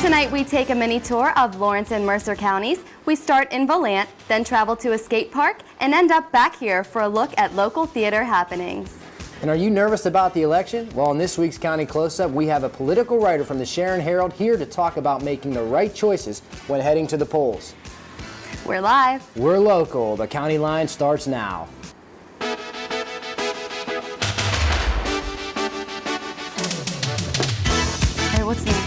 Tonight we take a mini tour of Lawrence and Mercer counties. We start in Volant, then travel to a skate park, and end up back here for a look at local theater happenings. And are you nervous about the election? Well, in this week's County Close-Up, we have a political writer from the Sharon Herald here to talk about making the right choices when heading to the polls. We're live. We're local. The county line starts now. All right, what's next?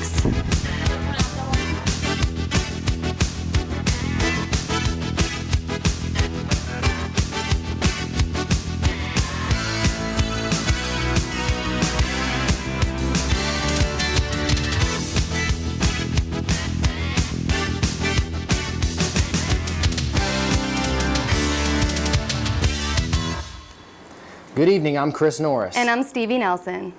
Good evening, I'm Chris Norris. And I'm Stevie Nelson.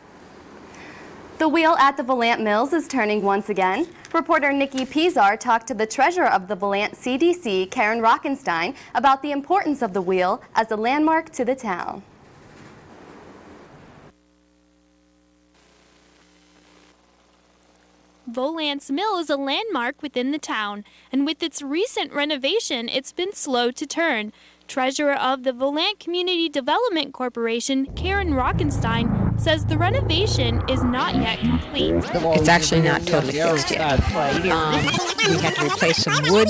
The wheel at the Volant Mills is turning once again. Reporter Nikki Pizar talked to the treasurer of the Volant CDC, Karen Rockenstein, about the importance of the wheel as a landmark to the town. Volant's Mill is a landmark within the town, and with its recent renovation, it's been slow to turn. Treasurer of the Volant Community Development Corporation, Karen Rockenstein, says the renovation is not yet complete. It's actually not totally fixed yet. We had to replace some wood.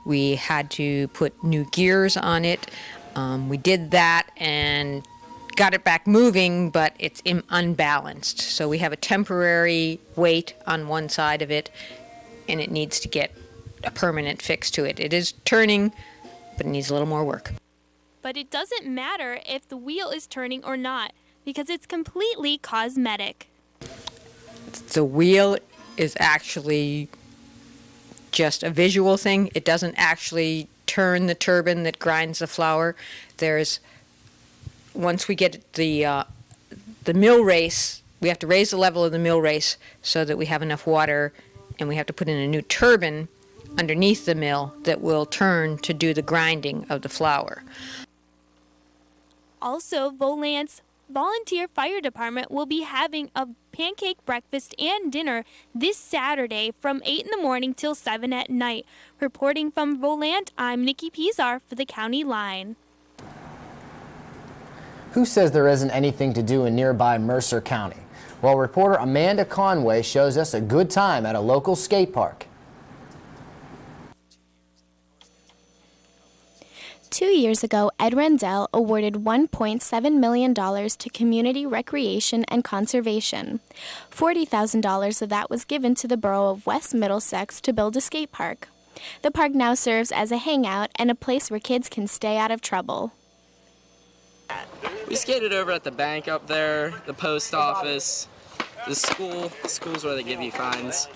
We had to put new gears on it. We did that and got it back moving, but it's unbalanced. So we have a temporary weight on one side of it, and it needs to get a permanent fix to it. It is turning, but it needs a little more work. But it doesn't matter if the wheel is turning or not, because it's completely cosmetic. The wheel is actually just a visual thing. It doesn't actually turn the turbine that grinds the flour. Once we get the mill race, we have to raise the level of the mill race so that we have enough water, and we have to put in a new turbine underneath the mill that will turn to do the grinding of the flour. Also, Volant's volunteer fire department will be having a pancake breakfast and dinner this Saturday from 8 in the morning till 7 at night. Reporting from Volant, I'm Nikki Pizar for the County Line. Who says there isn't anything to do in nearby Mercer County? Well, reporter Amanda Conway shows us a good time at a local skate park. 2 years ago, Ed Rendell awarded $1.7 million to community recreation and conservation. $40,000 of that was given to the borough of West Middlesex to build a skate park. The park now serves as a hangout and a place where kids can stay out of trouble. We skated over at the bank up there, the post office, the school's where they give you fines.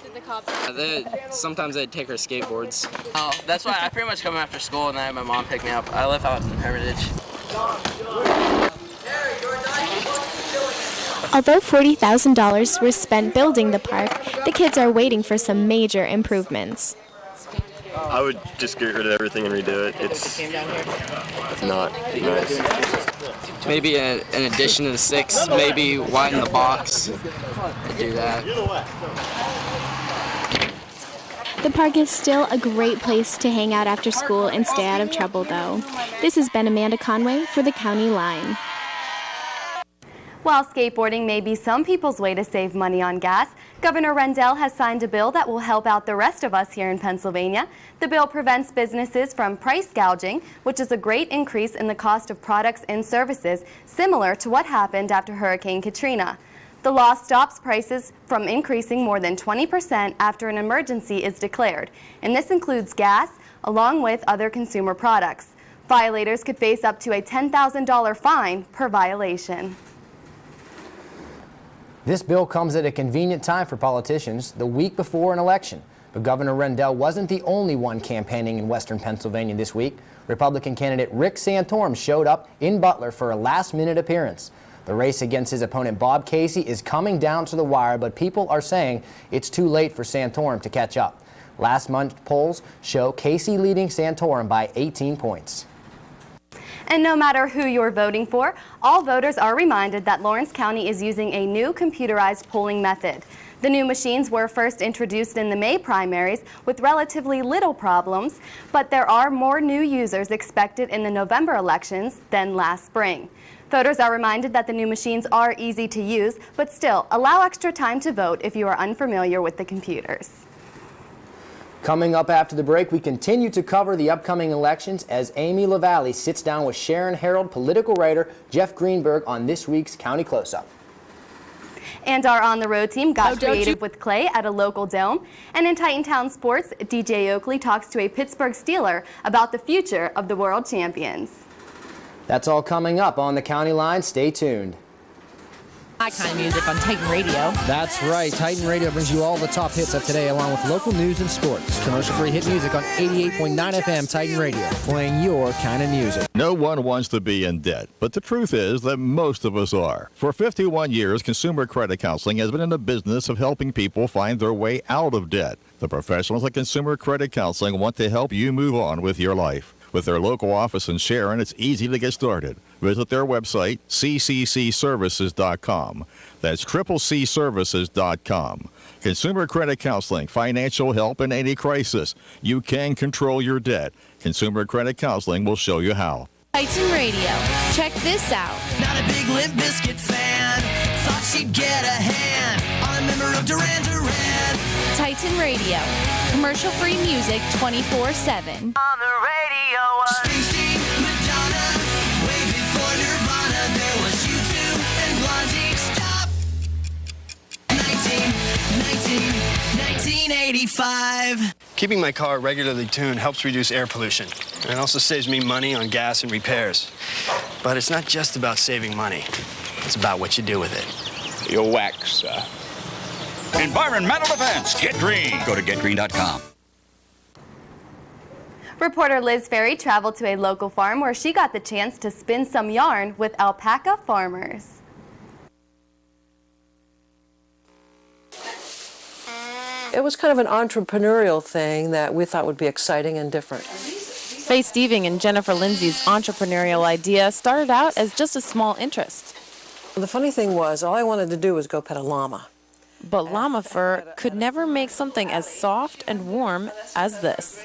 Sometimes they'd take our skateboards. Oh, that's why I pretty much come after school and I have my mom pick me up. I live out in Hermitage. Although $40,000 was spent building the park, the kids are waiting for some major improvements. I would just get rid of everything and redo it. It's not nice. Maybe an addition to the 6, maybe widen the box and do that. The park is still a great place to hang out after school and stay out of trouble, though. This has been Amanda Conway for the County Line. While skateboarding may be some people's way to save money on gas, Governor Rendell has signed a bill that will help out the rest of us here in Pennsylvania. The bill prevents businesses from price gouging, which is a great increase in the cost of products and services, similar to what happened after Hurricane Katrina. The law stops prices from increasing more than 20% after an emergency is declared, and this includes gas, along with other consumer products. Violators could face up to a $10,000 fine per violation. This bill comes at a convenient time for politicians, the week before an election. But Governor Rendell wasn't the only one campaigning in western Pennsylvania this week. Republican candidate Rick Santorum showed up in Butler for a last-minute appearance. The race against his opponent Bob Casey is coming down to the wire, but people are saying it's too late for Santorum to catch up. Last month's polls show Casey leading Santorum by 18 points. And no matter who you're voting for, all voters are reminded that Lawrence County is using a new computerized polling method. The new machines were first introduced in the May primaries with relatively little problems, but there are more new users expected in the November elections than last spring. Voters are reminded that the new machines are easy to use, but still allow extra time to vote if you are unfamiliar with the computers. Coming up after the break, we continue to cover the upcoming elections as Amy LaValle sits down with Sharon Herald political writer Jeff Greenburg on this week's County Close-Up. And our on-the-road team got creative with clay at a local dome. And in Titantown sports, DJ Oakley talks to a Pittsburgh Steeler about the future of the world champions. That's all coming up on the County Line. Stay tuned. My kind of music on Titan Radio. That's right. Titan Radio brings you all the top hits of today along with local news and sports. Commercial-free hit music on 88.9 FM Titan Radio, playing your kind of music. No one wants to be in debt, but the truth is that most of us are. For 51 years, Consumer Credit Counseling has been in the business of helping people find their way out of debt. The professionals at Consumer Credit Counseling want to help you move on with your life. With their local office in Sharon, it's easy to get started. Visit their website, cccservices.com. That's CCCservices.com. Consumer Credit Counseling, financial help in any crisis. You can control your debt. Consumer Credit Counseling will show you how. Titan Radio. Check this out. Not a big Limp Bizkit fan. Thought she'd get a hand on a member of Duran Duran. Titan Radio. Commercial-free music 24/7. On the radio. Springsteen, Madonna. Way before Nirvana, there was U2 and Blondie. Stop. 1985. Keeping my car regularly tuned helps reduce air pollution. And it also saves me money on gas and repairs. But it's not just about saving money. It's about what you do with it. You're whack, sir. Environmental defense. Get green. Go to getgreen.com. Reporter Liz Ferry traveled to a local farm where she got the chance to spin some yarn with alpaca farmers. It was kind of an entrepreneurial thing that we thought would be exciting and different. Faye Steving and Jennifer Lindsay's entrepreneurial idea started out as just a small interest. The funny thing was, all I wanted to do was go pet a llama. But llama fur could never make something as soft and warm as this.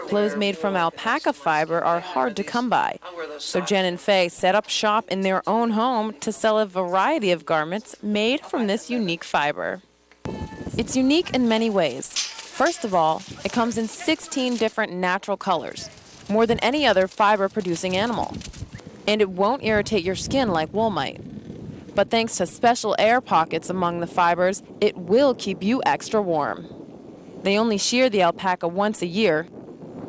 Clothes made from alpaca fiber are hard to come by. So Jen and Faye set up shop in their own home to sell a variety of garments made from this unique fiber. It's unique in many ways. First of all, it comes in 16 different natural colors, more than any other fiber-producing animal. And it won't irritate your skin like wool might. But thanks to special air pockets among the fibers, it will keep you extra warm. They only shear the alpaca once a year,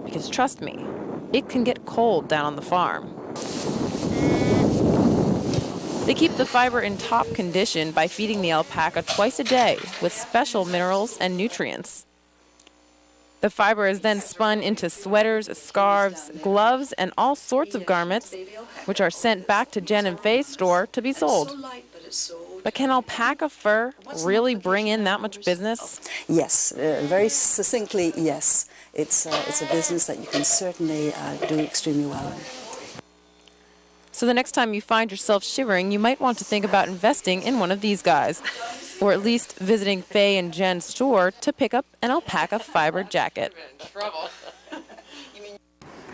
because trust me, it can get cold down on the farm. They keep the fiber in top condition by feeding the alpaca twice a day with special minerals and nutrients. The fiber is then spun into sweaters, scarves, gloves, and all sorts of garments, which are sent back to Jen and Faye's store to be sold. But can alpaca fur really bring in that much business? Yes, very succinctly, yes. It's a business that you can certainly do extremely well in. So the next time you find yourself shivering, you might want to think about investing in one of these guys, or at least visiting Faye and Jen's store to pick up an alpaca fiber jacket.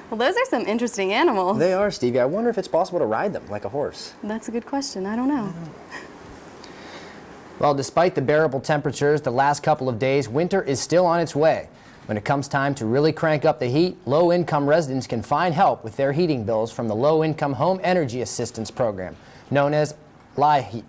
Well, those are some interesting animals. They are, Stevie. I wonder if it's possible to ride them like a horse. That's a good question. I don't know. Well, despite the bearable temperatures the last couple of days, winter is still on its way. When it comes time to really crank up the heat, low-income residents can find help with their heating bills from the Low-Income Home Energy Assistance Program, known as LIHEAP.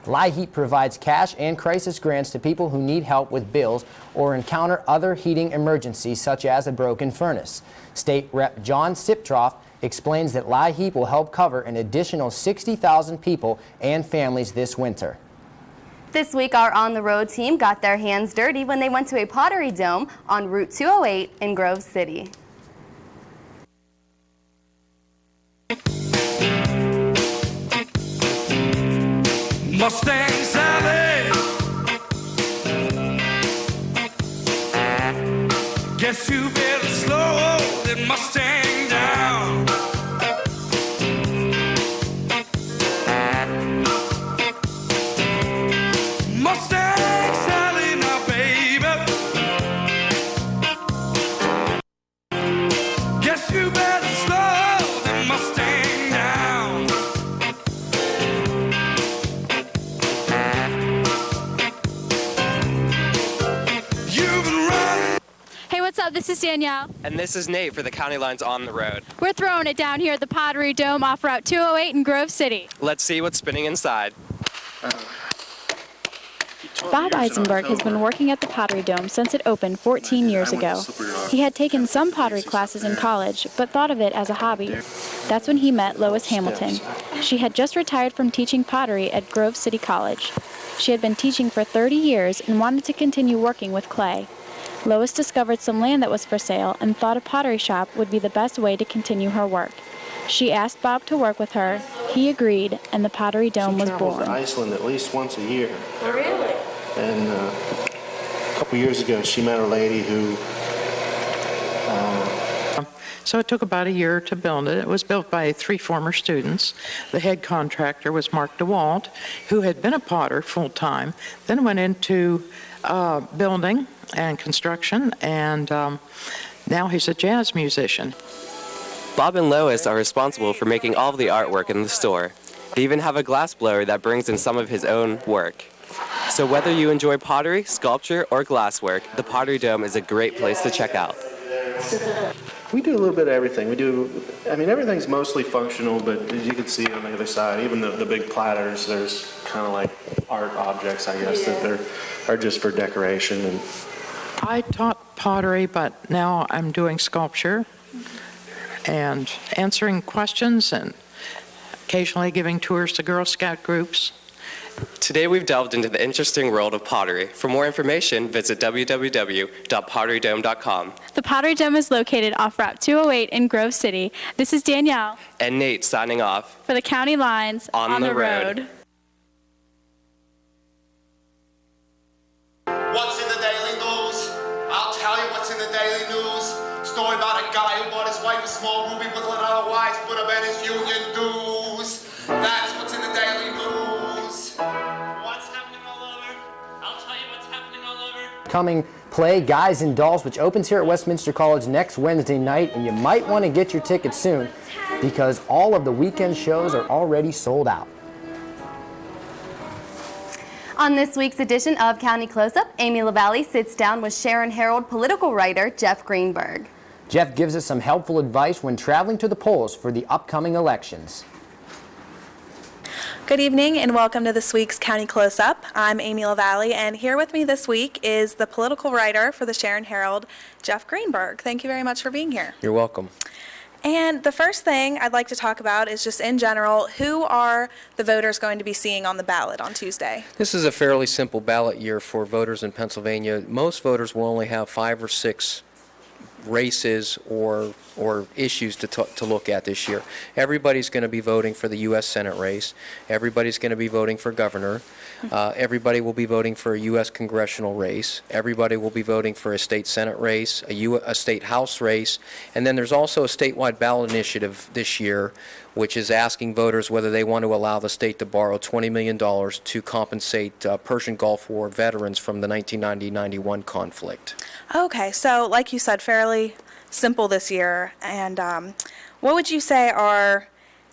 LIHEAP provides cash and crisis grants to people who need help with bills or encounter other heating emergencies such as a broken furnace. State Rep. John Siptroff explains that LIHEAP will help cover an additional 60,000 people and families this winter. This week, our on-the-road team got their hands dirty when they went to a Pottery Dome on Route 208 in Grove City. Mustang Sally, guess you better slow that Mustang down. Mustang Hey, Sally, now, baby. Guess you better slow the Mustang down. You've been running. Hey, what's up? This is Danielle. And this is Nate for the County Lines on the Road. We're throwing it down here at the Pottery Dome off Route 208 in Grove City. Let's see what's spinning inside. Bob Eisenberg has been working at the Pottery Dome since it opened 14 years ago. He had taken some pottery classes in college, but thought of it as a hobby. That's when he met Lois Hamilton. She had just retired from teaching pottery at Grove City College. She had been teaching for 30 years and wanted to continue working with clay. Lois discovered some land that was for sale and thought a pottery shop would be the best way to continue her work. She asked Bob to work with her. He agreed, and the Pottery Dome was born. She travels to Iceland at least once a year. Oh, really? And a couple years ago, she met a lady who... So it took about a year to build it. It was built by 3 former students. The head contractor was Mark DeWalt, who had been a potter full-time, then went into building and construction, and now he's a jazz musician. Bob and Lois are responsible for making all of the artwork in the store. They even have a glass blower that brings in some of his own work. So whether you enjoy pottery, sculpture, or glasswork, the Pottery Dome is a great place to check out. We do a little bit of everything. Everything's mostly functional, but as you can see on the other side, even the big platters, there's kind of like art objects, I guess, that are just for decoration. And I taught pottery, but now I'm doing sculpture and answering questions and occasionally giving tours to Girl Scout groups. Today we've delved into the interesting world of pottery. For more information, visit www.potterydome.com. The Pottery Dome is located off Route 208 in Grove City. This is Danielle. And Nate signing off. For the County Lines on the road. What's in the daily news? I'll tell you what's in the daily news. Story about a guy who bought his wife a small ruby with a lot of wives, put up in his union dues. That's what's in the daily news. What's happening all over? I'll tell you what's happening all over. Coming play Guys and Dolls, which opens here at Westminster College next Wednesday night, and you might want to get your tickets soon because all of the weekend shows are already sold out. On this week's edition of County Close-Up, Amy LaValle sits down with Sharon Herald political writer Jeff Greenburg. Jeff gives us some helpful advice when traveling to the polls for the upcoming elections. Good evening and welcome to this week's County Close-Up. I'm Amy LaValle, and here with me this week is the political writer for the Sharon Herald, Jeff Greenburg. Thank you very much for being here. You're welcome. And the first thing I'd like to talk about is just in general, who are the voters going to be seeing on the ballot on Tuesday? This is a fairly simple ballot year for voters in Pennsylvania. Most voters will only have 5 or 6 races or issues to look at this year. Everybody's going to be voting for the U.S. Senate race. Everybody's going to be voting for governor. Everybody will be voting for a U.S. congressional race. Everybody will be voting for a state Senate race, a state House race, and then there's also a statewide ballot initiative this year which is asking voters whether they want to allow the state to borrow $20 million to compensate Persian Gulf War veterans from the 1990-91 conflict. Okay, so like you said, fairly simple this year. And what would you say are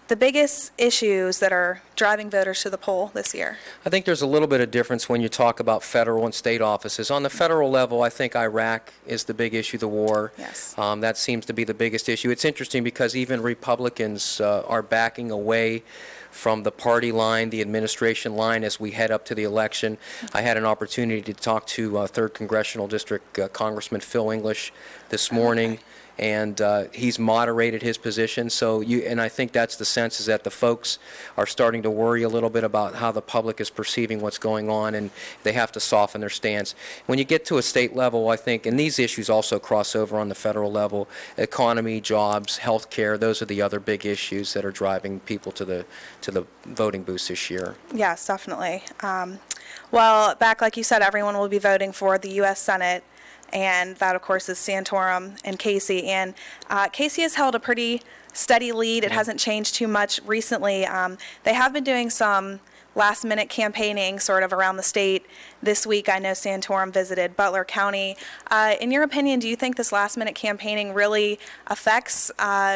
the biggest issues that are driving voters to the poll this year? I think there's a little bit of difference when you talk about federal and state offices. On the federal level, I think Iraq is the big issue, the war. Yes. That seems to be the biggest issue. It's interesting because even Republicans are backing away from the party line, the administration line, as we head up to the election. I had an opportunity to talk to 3rd Congressional District Congressman Phil English this morning. And he's moderated his position. And I think that's the sense, is that the folks are starting to worry a little bit about how the public is perceiving what's going on, and they have to soften their stance. When you get to a state level, I think, and these issues also cross over on the federal level, economy, jobs, health care, those are the other big issues that are driving people to the voting booths this year. Yes, definitely. Well, back like you said, everyone will be voting for the U.S. Senate. And that, of course, is Santorum and Casey. And Casey has held a pretty steady lead. It hasn't changed too much recently. They have been doing some last-minute campaigning sort of around the state. This week, I know Santorum visited Butler County. In your opinion, do you think this last-minute campaigning really affects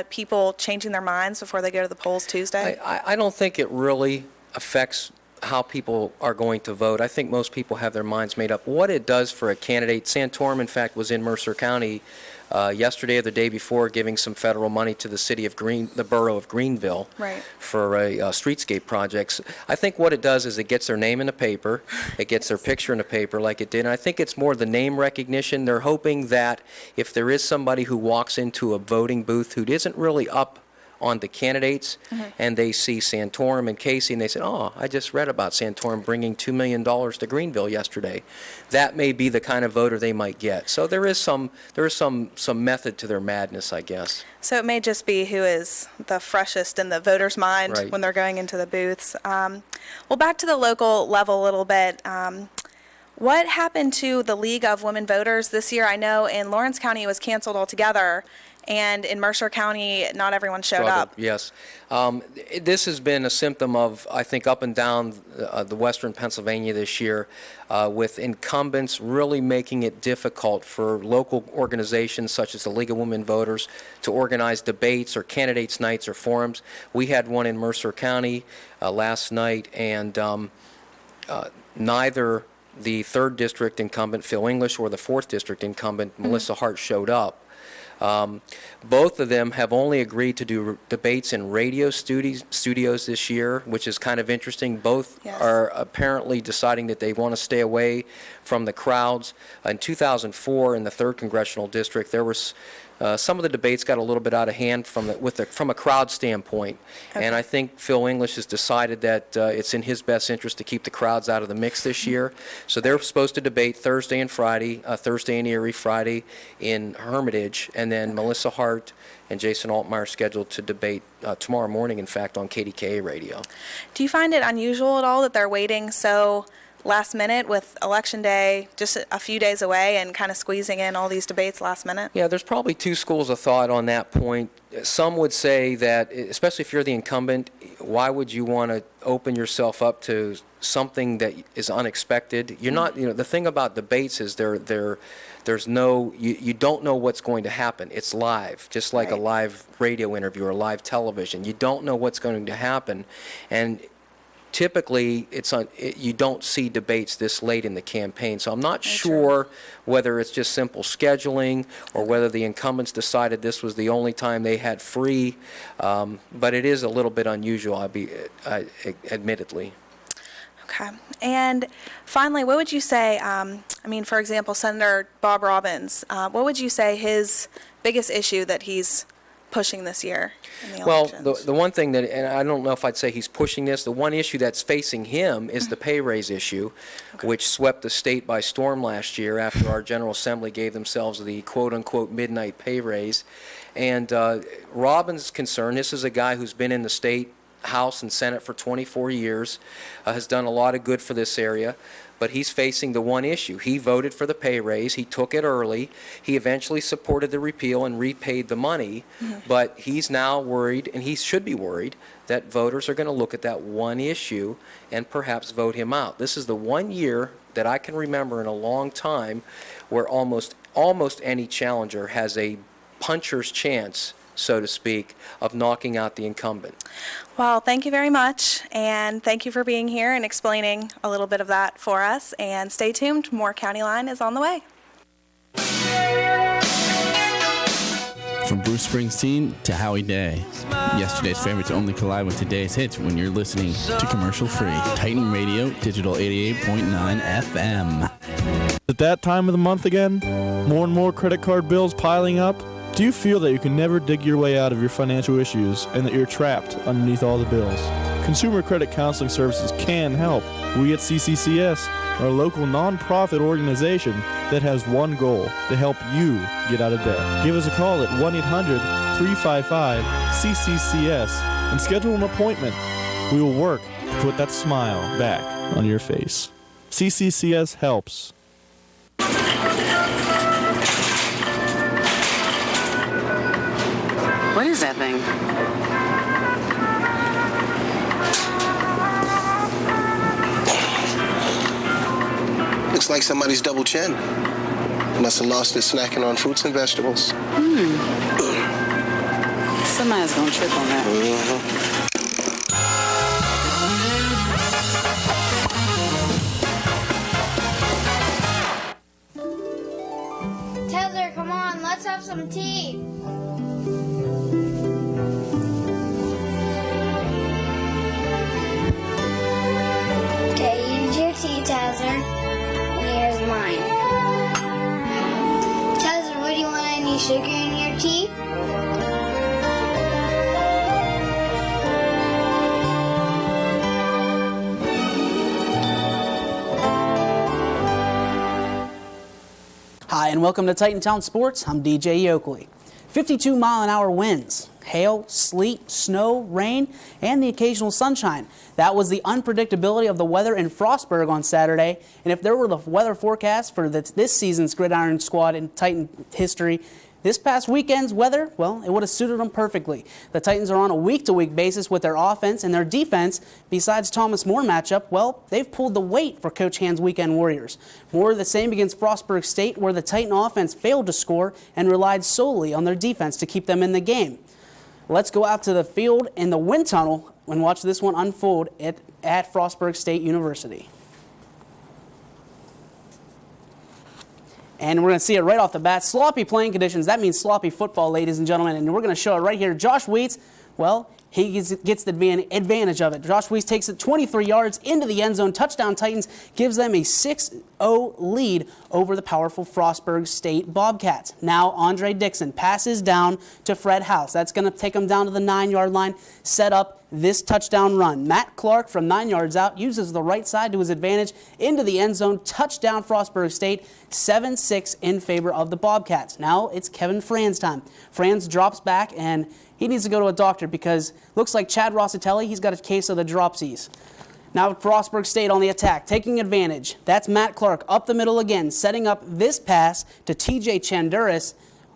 people changing their minds before they go to the polls Tuesday? I don't think it really affects how people are going to vote. I think most people have their minds made up. What it does for a candidate, Santorum, in fact, was in Mercer County yesterday or the day before, giving some federal money to the city of the borough of Greenville, right, for a streetscape projects. I think what it does is it gets their name in the paper, it gets their picture in the paper like it did, and I think it's more the name recognition. They're hoping that if there is somebody who walks into a voting booth who isn't really up on the candidates, and they see Santorum and Casey, and they say, oh, I just read about Santorum bringing $2 million to Greenville yesterday. That may be the kind of voter they might get. So there is some method to their madness, I guess. So it may just be who is the freshest in the voter's mind, right, when they're going into the booths. Well, back to the local level a little bit. What happened to the League of Women Voters this year? I know in Lawrence County it was canceled altogether, and in Mercer County, not everyone showed up. Yes. This has been a symptom of, I think, up and down the western Pennsylvania this year, with incumbents really making it difficult for local organizations such as the League of Women Voters to organize debates or candidates' nights or forums. We had one in Mercer County last night, and neither the 3rd District incumbent, Phil English, or the 4th District incumbent, Melissa Hart, showed up. Both of them have only agreed to do debates in radio studios this year, which is kind of interesting. Both are apparently deciding that they want to stay away from the crowds. In 2004, in the 3rd Congressional District, there was some of the debates got a little bit out of hand from a crowd standpoint, and I think Phil English has decided that it's in his best interest to keep the crowds out of the mix this year. So they're supposed to debate Thursday and Friday, Thursday in Erie, Friday in Hermitage, and then Melissa Hart and Jason Altmeyer scheduled to debate tomorrow morning, in fact, on KDKA radio. Do you find it unusual at all that they're waiting so last minute with Election Day just a few days away and kind of squeezing in all these debates last minute? Yeah, there's probably two schools of thought on that point. Some would say that, especially if you're the incumbent, why would you want to open yourself up to something that is unexpected? You're not, the thing about debates is there's no, you don't know what's going to happen. It's live, just like a live radio interview or live television. You don't know what's going to happen, and typically, you don't see debates this late in the campaign, so I'm not sure whether it's just simple scheduling or whether the incumbents decided this was the only time they had free, but it is a little bit unusual, admittedly. Okay. And finally, what would you say, for example, Senator Bob Robbins, what would you say his biggest issue that he's pushing this year in the elections? Well, the one thing that, and I don't know if I'd say he's pushing this, the one issue that's facing him is the pay raise issue, which swept the state by storm last year after our General Assembly gave themselves the quote-unquote midnight pay raise. And Robbins' concern, this is a guy who's been in the state House and Senate for 24 years, has done a lot of good for this area, but he's facing the one issue. He voted for the pay raise. He took it early. He eventually supported the repeal and repaid the money, but he's now worried, and he should be worried, that voters are going to look at that one issue and perhaps vote him out. This is the one year that I can remember in a long time where almost any challenger has a puncher's chance, so to speak, of knocking out the incumbent. Well, thank you very much, and thank you for being here and explaining a little bit of that for us. And stay tuned, more County Line is on the way. From Bruce Springsteen to Howie Day, yesterday's favorites only collide with today's hits when you're listening to Commercial Free. Titan Radio, Digital 88.9 FM. At that time of the month again, more and more credit card bills piling up. Do you feel that you can never dig your way out of your financial issues and that you're trapped underneath all the bills? Consumer Credit Counseling Services can help. We at CCCS are a local nonprofit organization that has one goal, to help you get out of debt. Give us a call at 1-800-355-CCCS and schedule an appointment. We will work to put that smile back on your face. CCCS helps. What is that thing? Looks like somebody's double chin. Must have lost it snacking on fruits and vegetables. Somebody's gonna trip on that. Tether, come on, let's have some tea. Okay, here's your tea, Tether. Here's mine. Tether, what do you want? Any sugar in your tea? Hi, and welcome to Titantown Sports. I'm DJ Oakley. 52-mile-an-hour winds, hail, sleet, snow, rain, and the occasional sunshine. That was the unpredictability of the weather in Frostburg on Saturday. And if there were the weather forecast for this season's Gridiron squad in Titan history, this past weekend's weather, well, it would have suited them perfectly. The Titans are on a week-to-week basis with their offense and their defense. Besides Thomas More matchup, well, they've pulled the weight for Coach Hand's weekend Warriors. More of the same against Frostburg State, where the Titan offense failed to score and relied solely on their defense to keep them in the game. Let's go out to the field in the wind tunnel and watch this one unfold at Frostburg State University. And we're going to see it right off the bat. Sloppy playing conditions. That means sloppy football, ladies and gentlemen. And we're going to show it right here. Josh Wheats, well, he gets the advantage of it. Josh Wheats takes it 23 yards into the end zone. Touchdown Titans gives them a 6-0 lead over the powerful Frostburg State Bobcats. Now Andre Dixon passes down to Fred House. That's going to take him down to the 9-yard line, set up this touchdown run. Matt Clark from 9 yards out uses the right side to his advantage into the end zone. Touchdown Frostburg State, 7-6 in favor of the Bobcats. Now it's Kevin Franz time. Franz drops back and he needs to go to a doctor because looks like Chad Rossitelli, he's got a case of the dropsies. Now Frostburg State on the attack, taking advantage. That's Matt Clark up the middle again, setting up this pass to TJ Chanduris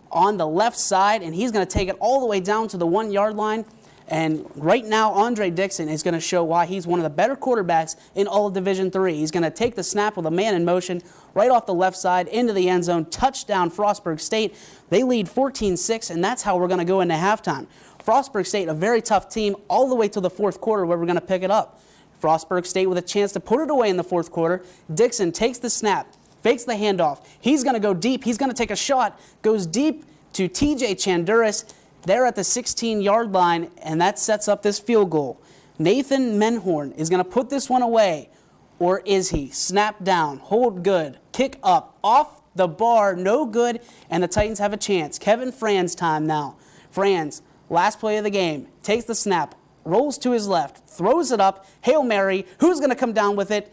on the left side, and he's going to take it all the way down to the 1-yard line. And right now, Andre Dixon is going to show why he's one of the better quarterbacks in all of Division III. He's going to take the snap with a man in motion right off the left side into the end zone. Touchdown, Frostburg State. They lead 14-6, and that's how we're going to go into halftime. Frostburg State, a very tough team, all the way to the fourth quarter where we're going to pick it up. Frostburg State with a chance to put it away in the fourth quarter. Dixon takes the snap, fakes the handoff. He's going to go deep. He's going to take a shot, goes deep to TJ Chanduris. They're at the 16-yard line, and that sets up this field goal. Nathan Menhorn is going to put this one away, or is he? Snap down, hold good, kick up, off the bar, no good, and the Titans have a chance. Kevin Franz time now. Franz, last play of the game, takes the snap, rolls to his left, throws it up, Hail Mary. Who's going to come down with it?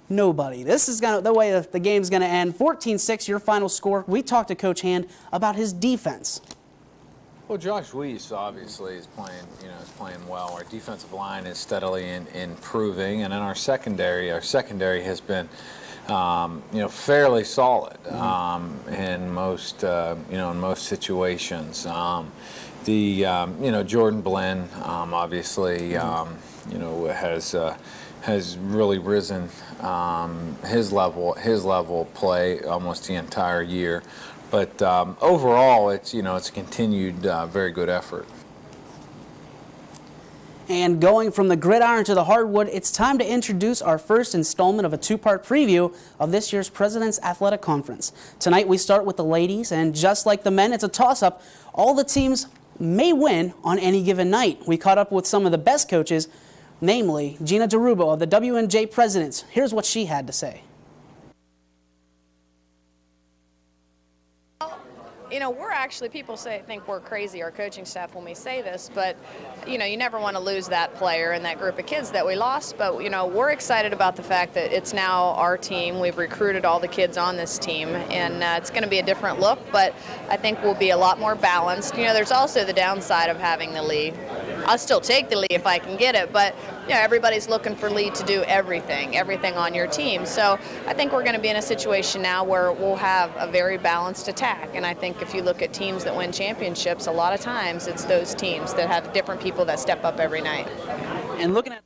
Nobody. This is the way that the game's going to end. 14-6, your final score. We talked to Coach Hand about his defense. Well, Josh Weiss obviously is playing well. Our defensive line is steadily improving, and in our secondary has been, fairly solid in most situations. Jordan Blinn obviously has really risen his level of play almost the entire year. But overall, it's a continued very good effort. And going from the gridiron to the hardwood, it's time to introduce our first installment of a two-part preview of this year's President's Athletic Conference. Tonight we start with the ladies, and just like the men, it's a toss-up. All the teams may win on any given night. We caught up with some of the best coaches, namely Gina DeRubo of the W&J Presidents. Here's what she had to say. We're actually, people think we're crazy, our coaching staff, when we say this, but, you never want to lose that player and that group of kids that we lost. But, we're excited about the fact that it's now our team. We've recruited all the kids on this team, and it's going to be a different look, but I think we'll be a lot more balanced. There's also the downside of having the lead. I'll still take the lead if I can get it, but everybody's looking for lead to do everything on your team. So I think we're going to be in a situation now where we'll have a very balanced attack. And I think if you look at teams that win championships, a lot of times it's those teams that have different people that step up every night. And looking at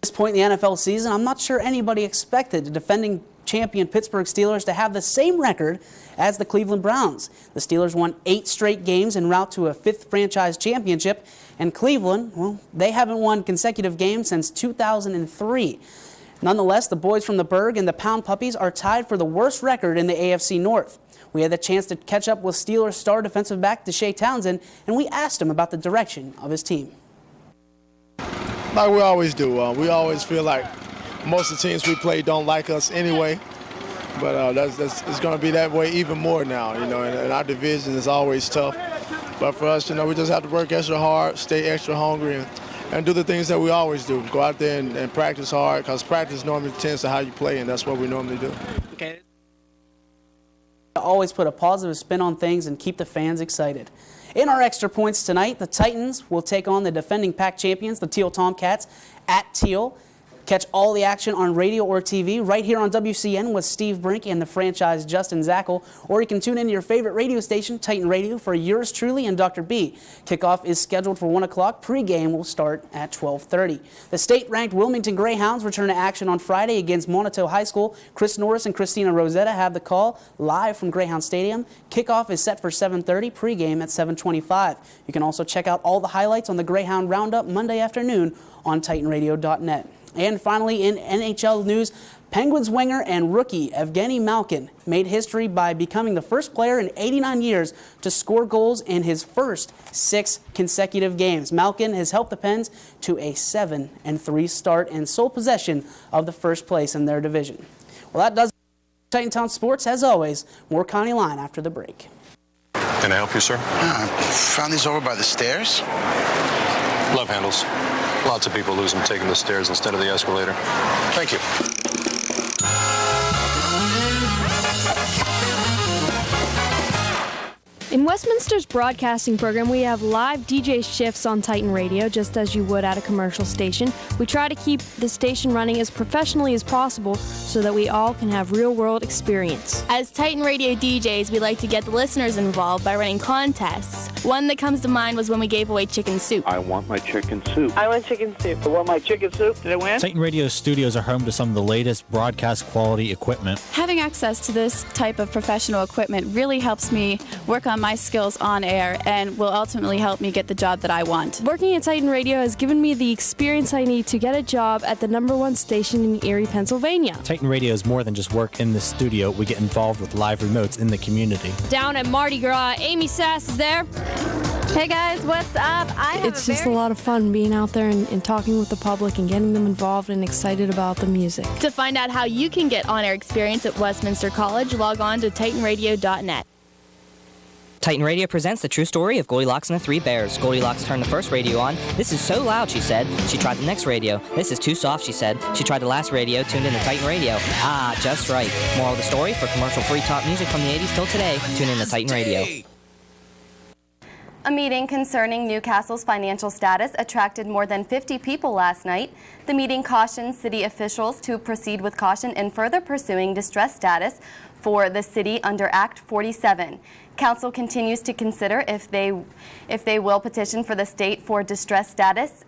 this point in the NFL season, I'm not sure anybody expected the defending champion Pittsburgh Steelers to have the same record as the Cleveland Browns. The Steelers won 8 straight games en route to a 5th franchise championship, and Cleveland, well, they haven't won consecutive games since 2003. Nonetheless, the boys from the Berg and the Pound Puppies are tied for the worst record in the AFC North. We had the chance to catch up with Steelers star defensive back Deshae Townsend, and we asked him about the direction of his team. Like we always do. We always feel like most of the teams we play don't like us anyway, but it's going to be that way even more now, you know, and our division is always tough. But for us, you know, we just have to work extra hard, stay extra hungry, and do the things that we always do. Go out there and practice hard, because practice normally tends to how you play, and that's what we normally do. Okay. Always put a positive spin on things and keep the fans excited. In our extra points tonight, the Titans will take on the defending PAC champions, the Teal Tomcats, at Teal. Catch all the action on radio or TV right here on WCN with Steve Brink and the franchise Justin Zackel, or you can tune into your favorite radio station, Titan Radio, for yours truly and Dr. B. Kickoff is scheduled for 1 o'clock. Pre-game will start at 12:30. The state-ranked Wilmington Greyhounds return to action on Friday against Monteto High School. Chris Norris and Christina Rosetta have the call live from Greyhound Stadium. Kickoff is set for 7:30, pre-game at 7:25. You can also check out all the highlights on the Greyhound Roundup Monday afternoon on TitanRadio.net. And finally, in NHL news, Penguins winger and rookie Evgeny Malkin made history by becoming the first player in 89 years to score goals in his first 6 consecutive games. Malkin has helped the Pens to a 7-3 start and sole possession of the first place in their division. Well, that does it for Titan Town Sports. As always, more County Line after the break. Can I help you, sir? I found these over by the stairs. Love handles. Lots of people lose them taking the stairs instead of the escalator. Thank you. In Westminster's broadcasting program, we have live DJ shifts on Titan Radio, just as you would at a commercial station. We try to keep the station running as professionally as possible so that we all can have real-world experience. As Titan Radio DJs, we like to get the listeners involved by running contests. One that comes to mind was when we gave away chicken soup. I want my chicken soup. I want chicken soup. I want my chicken soup. Did I win? Titan Radio studios are home to some of the latest broadcast quality equipment. Having access to this type of professional equipment really helps me work on my skills on air and will ultimately help me get the job that I want. Working at Titan Radio has given me the experience I need to get a job at the #1 station in Erie, Pennsylvania. Titan Radio is more than just work in the studio. We get involved with live remotes in the community. Down at Mardi Gras, Amy Sass is there. Hey guys, what's up? It's just a lot of fun being out there and talking with the public and getting them involved and excited about the music. To find out how you can get on-air experience at Westminster College, log on to TitanRadio.net. Titan Radio presents the true story of Goldilocks and the Three Bears. Goldilocks turned the first radio on. This is so loud, she said. She tried the next radio. This is too soft, she said. She tried the last radio, tuned in to Titan Radio. Ah, just right. Moral of the story, for commercial-free top music from the 80s till today, tune in to Titan Radio. A meeting concerning Newcastle's financial status attracted more than 50 people last night. The meeting cautioned city officials to proceed with caution in further pursuing distress status for the city under Act 47. Council continues to consider if they will petition for the state for distress status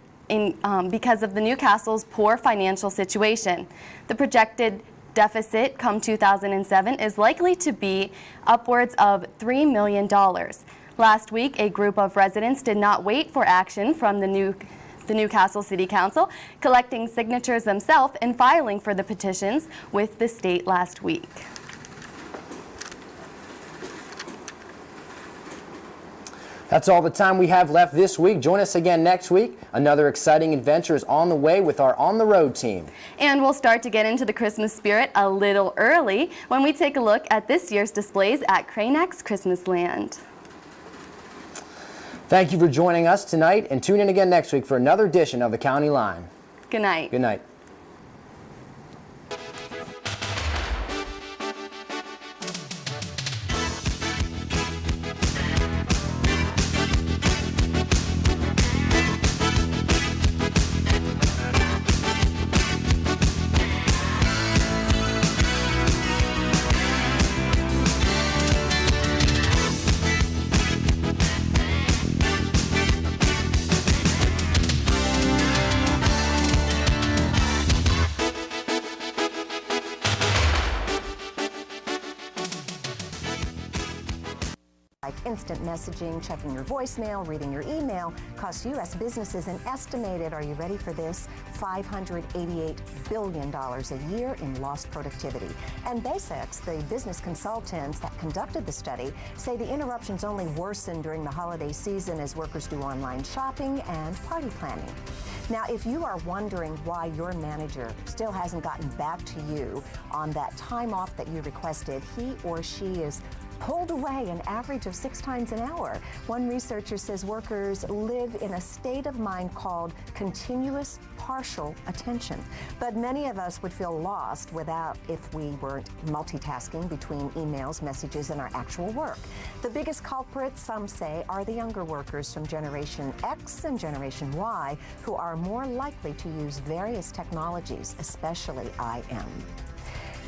because of the Newcastle's poor financial situation. The projected deficit come 2007 is likely to be upwards of $3 million. Last week, a group of residents did not wait for action from the Newcastle City Council, collecting signatures themselves and filing for the petitions with the state last week. That's all the time we have left this week. Join us again next week. Another exciting adventure is on the way with our On the Road team. And we'll start to get into the Christmas spirit a little early when we take a look at this year's displays at Cranach's Christmas Land. Thank you for joining us tonight, and tune in again next week for another edition of the County Line. Good night. Good night. like instant messaging, checking your voicemail, reading your email, costs U.S. businesses an estimated, are you ready for this, $588 billion a year in lost productivity. And Basics, the business consultants that conducted the study, say the interruptions only worsen during the holiday season as workers do online shopping and party planning. Now, if you are wondering why your manager still hasn't gotten back to you on that time off that you requested, he or she is pulled away an average of 6 times an hour. One researcher says workers live in a state of mind called continuous partial attention. But many of us would feel lost if we weren't multitasking between emails, messages, and our actual work. The biggest culprits, some say, are the younger workers from Generation X and Generation Y, who are more likely to use various technologies, especially IM.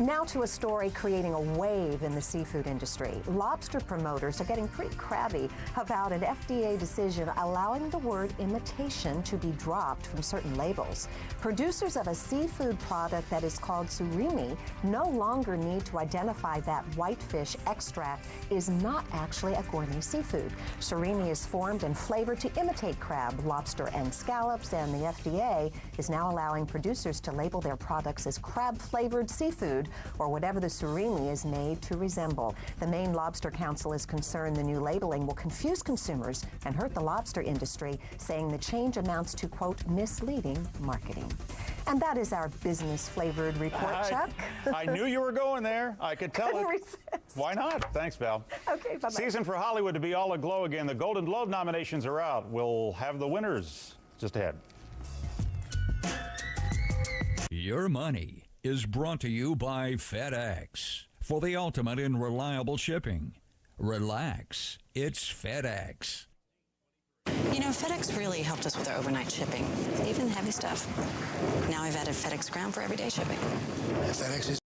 Now to a story creating a wave in the seafood industry. Lobster promoters are getting pretty crabby about an FDA decision allowing the word imitation to be dropped from certain labels. Producers of a seafood product that is called surimi no longer need to identify that whitefish extract is not actually a gourmet seafood. Surimi is formed and flavored to imitate crab, lobster, and scallops, and the FDA is now allowing producers to label their products as crab-flavored seafood, or whatever the surimi is made to resemble. The Maine Lobster Council is concerned the new labeling will confuse consumers and hurt the lobster industry, saying the change amounts to, quote, misleading marketing. And that is our business-flavored report, Chuck. I knew you were going there. I could tell Couldn't it. resist. Why not? Thanks, Val. Okay, bye-bye. Season for Hollywood to be all aglow again. The Golden Globe nominations are out. We'll have the winners just ahead. Your money is brought to you by FedEx. For the ultimate in reliable shipping, relax, it's FedEx. You know, FedEx really helped us with our overnight shipping, even heavy stuff. Now I've added FedEx Ground for everyday shipping. FedEx is